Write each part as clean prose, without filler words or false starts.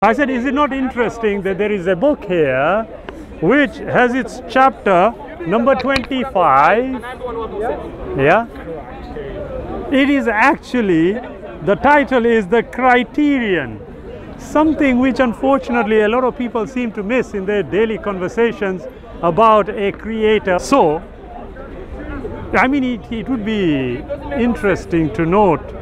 I said, is it not interesting that there is a book here which has its chapter number 25? Yeah. It is actually, the title is The Criterion. Something which unfortunately a lot of people seem to miss in their daily conversations about a creator. So, I mean, it would be interesting to note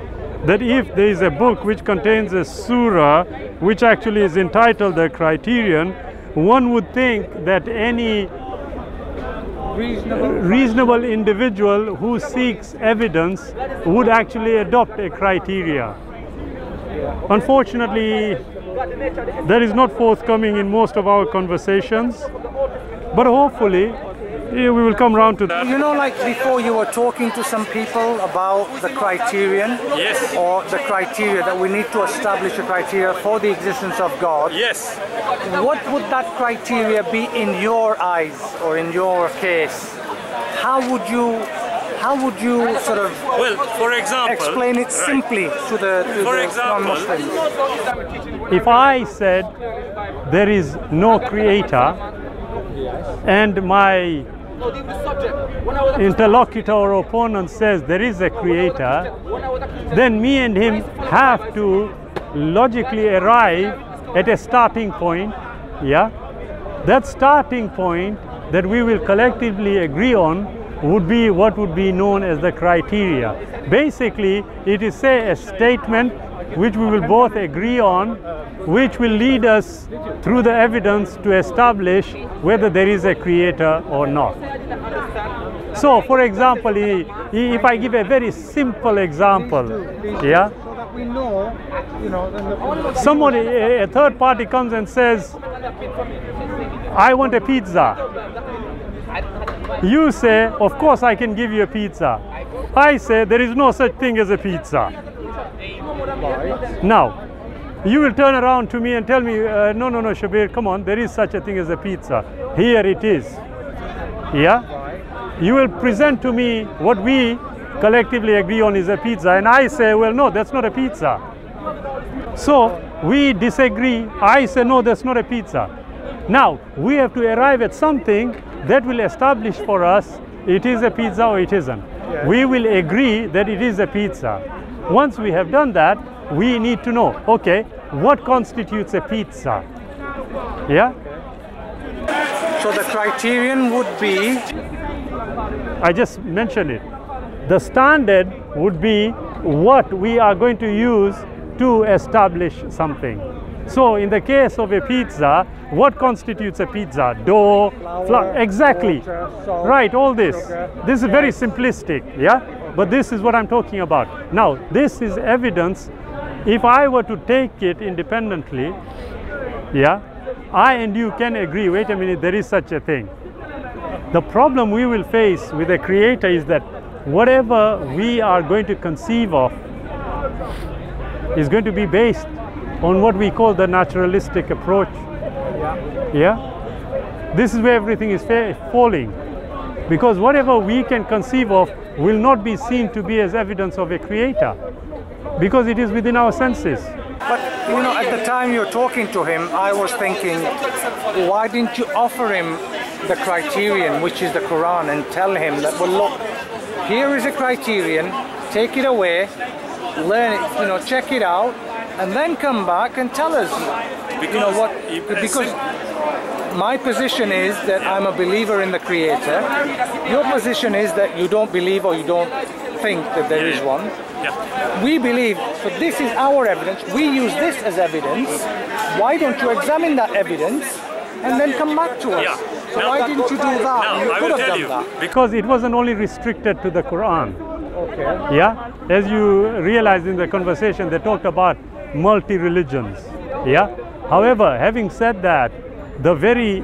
that if there is a book which contains a surah which actually is entitled The Criterion, one would think that any reasonable individual who seeks evidence would actually adopt a criteria. Unfortunately, that is not forthcoming in most of our conversations, but hopefully we will come round to that. You know, like before you were talking to some people about the criterion, yes, or the criteria that we need to establish a criteria for the existence of God. Yes. What would that criteria be in your eyes, or in your case? How would you sort of, well, for example, explain it simply to the non-Muslims? If I said there is no creator and my interlocutor or opponent says there is a creator, then me and him have to logically arrive at a starting point. Yeah, that starting point that we will collectively agree on would be what would be known as the criteria. Basically, it is a statement which we will both agree on, which will lead us through the evidence to establish whether there is a creator or not. So, for example, if I give a very simple example, yeah, somebody, a third party comes and says, I want a pizza. You say, of course I can give you a pizza. I say, there is no such thing as a pizza. Now, you will turn around to me and tell me, no, Shabir, come on, there is such a thing as a pizza. Here it is. Yeah? You will present to me what we collectively agree on is a pizza, and I say, well, no, that's not a pizza. So, we disagree. I say, no, that's not a pizza. Now, we have to arrive at something that will establish for us it is a pizza or it isn't. Yeah. We will agree that it is a pizza. Once we have done that, we need to know, okay, what constitutes a pizza? Yeah? So the criterion would be? I just mentioned it. The standard would be what we are going to use to establish something. So in the case of a pizza, what constitutes a pizza? Dough, flour, exactly. Water, salt, right, all this. sugar. This is very simplistic, yeah? But this is what I'm talking about. Now, this is evidence. If I were to take it independently, yeah, I and you can agree, wait a minute, there is such a thing. The problem we will face with a creator is that whatever we are going to conceive of is going to be based on what we call the naturalistic approach. Yeah? This is where everything is falling. Because whatever we can conceive of will not be seen to be as evidence of a creator. Because it is within our senses. But, you know, at the time you're talking to him, I was thinking, why didn't you offer him the criterion, which is the Qur'an, and tell him that, well, look, here is a criterion, take it away, learn it, you know, check it out, and then come back and tell us, because my position is that I'm a believer in the Creator. Your position is that you don't believe or you don't think that there is one. Yeah. We believe, so this is our evidence, we use this as evidence. Why don't you examine that evidence and then come back to us? Yeah. So why didn't you do that? Now, You I could will have tell done you, that. because it wasn't only restricted to the Quran. Okay. Yeah, as you realized in the conversation, they talked about multi-religions. Yeah. However, having said that, the very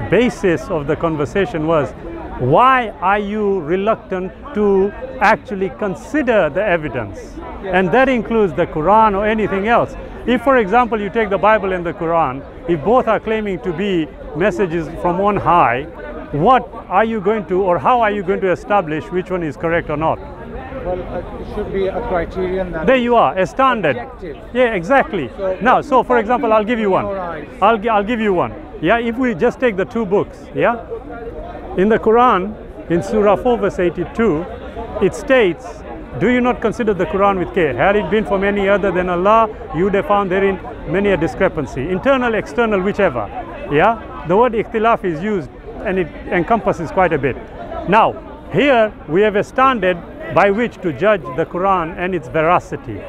basis of the conversation was, why are you reluctant to actually consider the evidence? And that includes the Quran or anything else. If, for example, you take the Bible and the Quran, if both are claiming to be messages from on high, what are you going to, or how are you going to establish which one is correct or not? Well, it should be a criterion that There you are, a standard. objective. Yeah, exactly. So Now, so for example, I'll give you one. in your eyes. I'll give you one. Yeah, if we just take the two books, yeah, in the Quran, in Surah 4 verse 82, it states, do you not consider the Quran with care? Had it been from any other than Allah, you would have found therein many a discrepancy. Internal, external, whichever. Yeah, the word ikhtilaf is used and it encompasses quite a bit. Now, here we have a standard by which to judge the Quran and its veracity.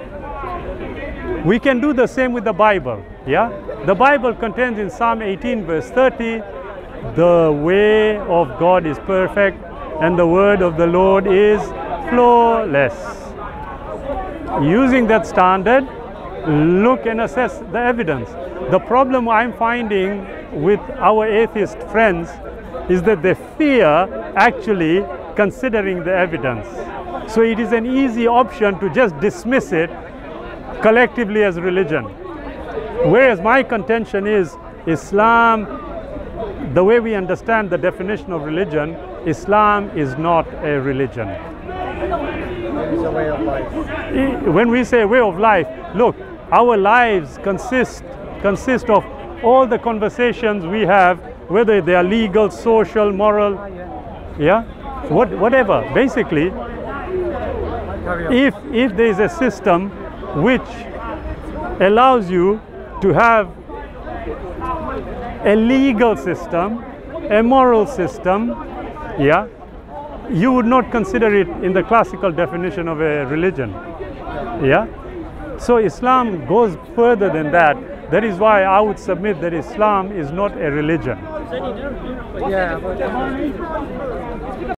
We can do the same with the Bible. Yeah, the Bible contains in Psalm 18 verse 30, the way of God is perfect and the word of the Lord is flawless. Using that standard, look and assess the evidence. The problem I'm finding with our atheist friends is that they fear actually considering the evidence. So it is an easy option to just dismiss it collectively as religion. Whereas my contention is Islam, the way we understand the definition of religion, Islam is not a religion. It is a way of life. When we say way of life, look, our lives consist of all the conversations we have, whether they are legal, social, moral, yeah, whatever. Basically, if there is a system which allows you to have a legal system, a moral system, yeah, you would not consider it in the classical definition of a religion. Yeah, so Islam goes further than that. That is why I would submit that Islam is not a religion. Yeah, but